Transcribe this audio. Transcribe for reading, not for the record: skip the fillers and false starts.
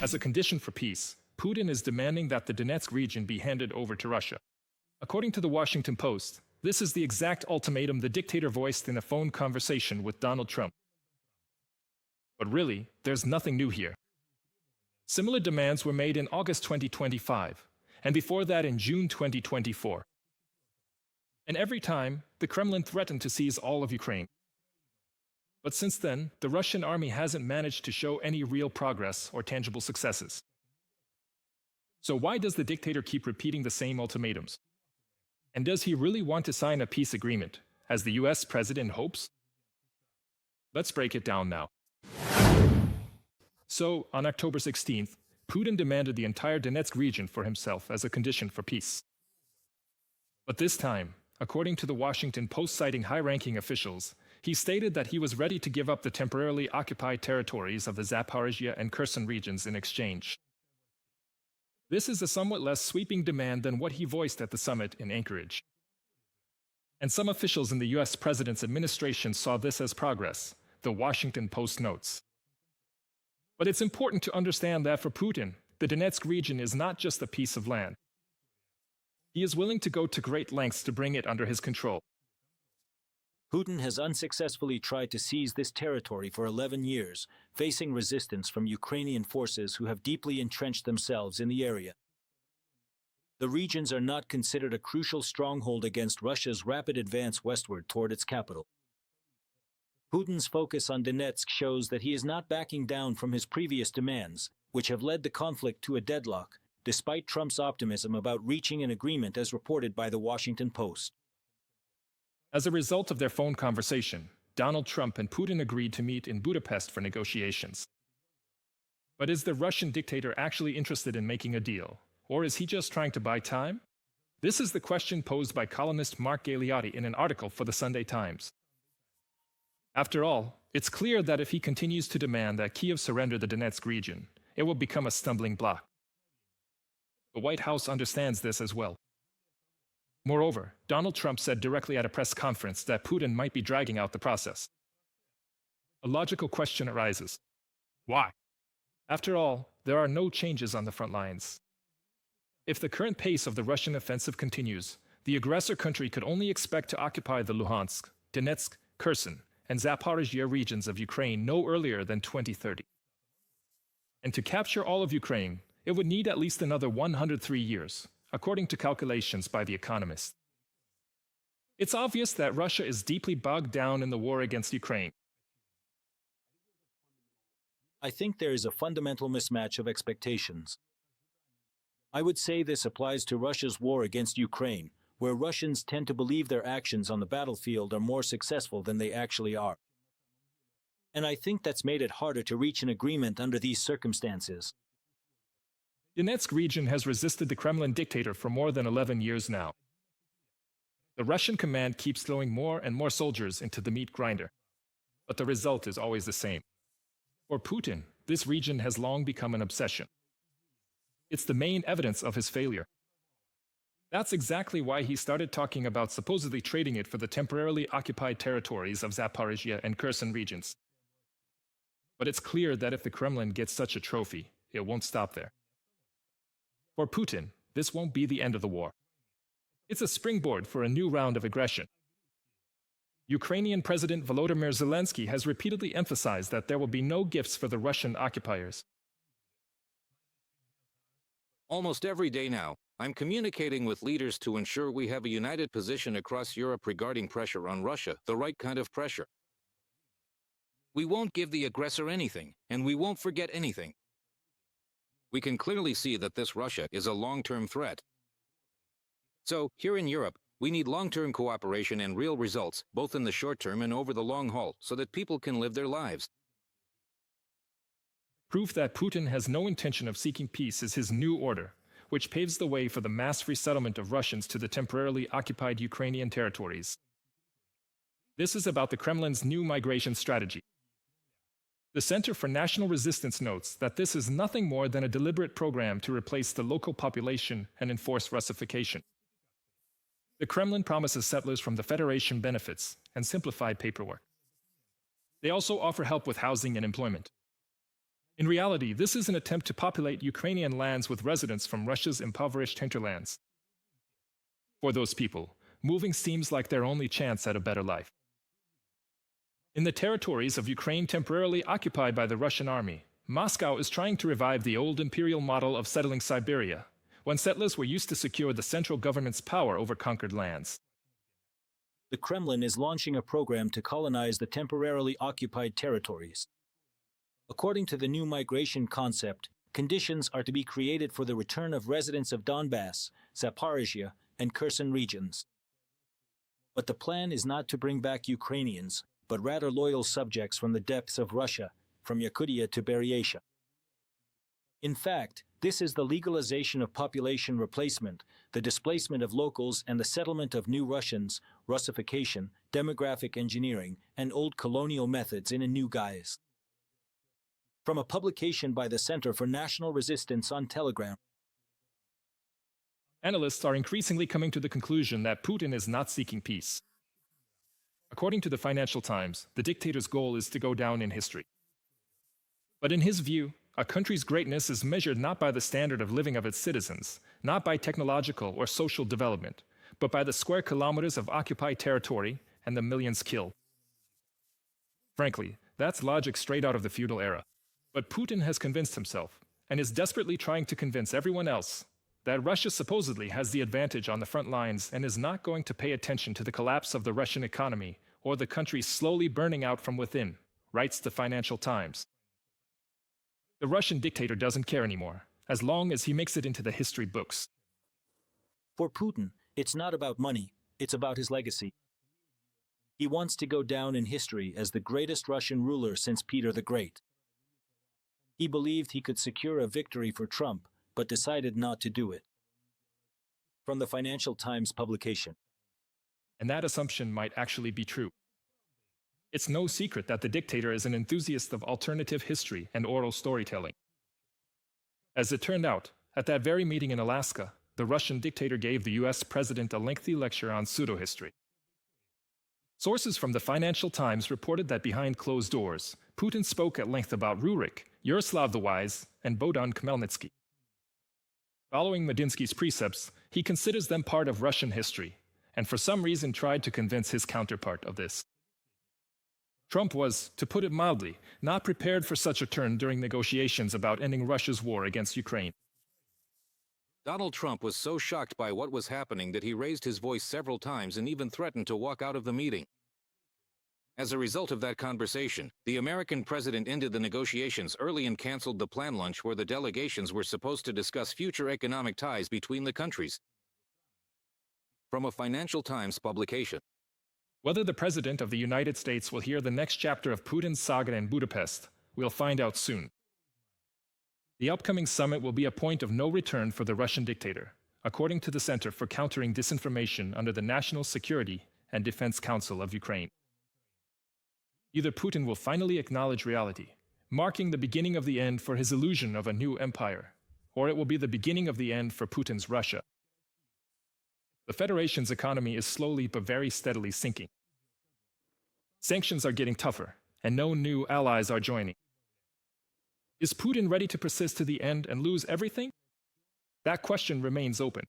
As a condition for peace, Putin is demanding that the Donetsk region be handed over to Russia. According to the Washington Post, this is the exact ultimatum the dictator voiced in a phone conversation with Donald Trump. But really, there's nothing new here. Similar demands were made in August 2025, and before that in June 2024. And every time, the Kremlin threatened to seize all of Ukraine. But since then, the Russian army hasn't managed to show any real progress or tangible successes. So why does the dictator keep repeating the same ultimatums? And does he really want to sign a peace agreement, as the US president hopes? Let's break it down now. So, on October 16th, Putin demanded the entire Donetsk region for himself as a condition for peace. But this time, according to the Washington Post citing high-ranking officials, he stated that he was ready to give up the temporarily occupied territories of the Zaporizhia and Kherson regions in exchange. This is a somewhat less sweeping demand than what he voiced at the summit in Anchorage. And some officials in the US president's administration saw this as progress, the Washington Post notes. But it's important to understand that for Putin, the Donetsk region is not just a piece of land. He is willing to go to great lengths to bring it under his control. Putin has unsuccessfully tried to seize this territory for 11 years, facing resistance from Ukrainian forces who have deeply entrenched themselves in the area. The regions are not considered a crucial stronghold against Russia's rapid advance westward toward its capital. Putin's focus on Donetsk shows that he is not backing down from his previous demands, which have led the conflict to a deadlock, despite Trump's optimism about reaching an agreement as reported by the Washington Post. As a result of their phone conversation, Donald Trump and Putin agreed to meet in Budapest for negotiations. But is the Russian dictator actually interested in making a deal, or is he just trying to buy time? This is the question posed by columnist Mark Galeotti in an article for the Sunday Times. After all, it's clear that if he continues to demand that Kyiv surrender the Donetsk region, it will become a stumbling block. The White House understands this as well. Moreover, Donald Trump said directly at a press conference that Putin might be dragging out the process. A logical question arises. Why? After all, there are no changes on the front lines. If the current pace of the Russian offensive continues, the aggressor country could only expect to occupy the Luhansk, Donetsk, Kherson, and Zaporizhia regions of Ukraine no earlier than 2030. And to capture all of Ukraine, it would need at least another 103 years, according to calculations by The Economist. It's obvious that Russia is deeply bogged down in the war against Ukraine. I think there is a fundamental mismatch of expectations. I would say this applies to Russia's war against Ukraine, where Russians tend to believe their actions on the battlefield are more successful than they actually are. And I think that's made it harder to reach an agreement under these circumstances. Donetsk region has resisted the Kremlin dictator for more than 11 years now. The Russian command keeps throwing more and more soldiers into the meat grinder. But the result is always the same. For Putin, this region has long become an obsession. It's the main evidence of his failure. That's exactly why he started talking about supposedly trading it for the temporarily occupied territories of Zaporizhia and Kherson regions. But it's clear that if the Kremlin gets such a trophy, it won't stop there. For Putin, this won't be the end of the war. It's a springboard for a new round of aggression. Ukrainian President Volodymyr Zelenskyy has repeatedly emphasized that there will be no gifts for the Russian occupiers. Almost every day now, I'm communicating with leaders to ensure we have a united position across Europe regarding pressure on Russia, the right kind of pressure. We won't give the aggressor anything, and we won't forget anything. We can clearly see that this Russia is a long-term threat. So, here in Europe, we need long-term cooperation and real results, both in the short term and over the long haul, so that people can live their lives. Proof that Putin has no intention of seeking peace is his new order, which paves the way for the mass resettlement of Russians to the temporarily occupied Ukrainian territories. This is about the Kremlin's new migration strategy. The Center for National Resistance notes that this is nothing more than a deliberate program to replace the local population and enforce Russification. The Kremlin promises settlers from the Federation benefits and simplified paperwork. They also offer help with housing and employment. In reality, this is an attempt to populate Ukrainian lands with residents from Russia's impoverished hinterlands. For those people, moving seems like their only chance at a better life. In the territories of Ukraine temporarily occupied by the Russian army, Moscow is trying to revive the old imperial model of settling Siberia, when settlers were used to secure the central government's power over conquered lands. The Kremlin is launching a program to colonize the temporarily occupied territories. According to the new migration concept, conditions are to be created for the return of residents of Donbas, Zaporizhia, and Kherson regions. But the plan is not to bring back Ukrainians, but rather loyal subjects from the depths of Russia, from Yakutia to Buryatia. In fact, this is the legalization of population replacement, the displacement of locals and the settlement of new Russians, Russification, demographic engineering, and old colonial methods in a new guise. From a publication by the Center for National Resistance on Telegram. Analysts are increasingly coming to the conclusion that Putin is not seeking peace. According to the Financial Times, the dictator's goal is to go down in history. But in his view, a country's greatness is measured not by the standard of living of its citizens, not by technological or social development, but by the square kilometers of occupied territory and the millions killed. Frankly, that's logic straight out of the feudal era. But Putin has convinced himself, and is desperately trying to convince everyone else, that Russia supposedly has the advantage on the front lines and is not going to pay attention to the collapse of the Russian economy or the country slowly burning out from within, writes the Financial Times. The Russian dictator doesn't care anymore, as long as he makes it into the history books. For Putin, it's not about money, it's about his legacy. He wants to go down in history as the greatest Russian ruler since Peter the Great. He believed he could secure a victory for Trump, but decided not to do it. From the Financial Times publication. And that assumption might actually be true. It's no secret that the dictator is an enthusiast of alternative history and oral storytelling. As it turned out, at that very meeting in Alaska, the Russian dictator gave the US president a lengthy lecture on pseudo-history. Sources from the Financial Times reported that behind closed doors, Putin spoke at length about Rurik, Yaroslav the Wise, and Bogdan Khmelnytsky. Following Medinsky's precepts, he considers them part of Russian history, and for some reason tried to convince his counterpart of this. Trump was, to put it mildly, not prepared for such a turn during negotiations about ending Russia's war against Ukraine. Donald Trump was so shocked by what was happening that he raised his voice several times and even threatened to walk out of the meeting. As a result of that conversation, the American president ended the negotiations early and canceled the planned lunch where the delegations were supposed to discuss future economic ties between the countries. From a Financial Times publication. Whether the President of the United States will hear the next chapter of Putin's saga in Budapest, we'll find out soon. The upcoming summit will be a point of no return for the Russian dictator, according to the Center for Countering Disinformation under the National Security and Defense Council of Ukraine. Either Putin will finally acknowledge reality, marking the beginning of the end for his illusion of a new empire, or it will be the beginning of the end for Putin's Russia. The Federation's economy is slowly but very steadily sinking. Sanctions are getting tougher, and no new allies are joining. Is Putin ready to persist to the end and lose everything? That question remains open.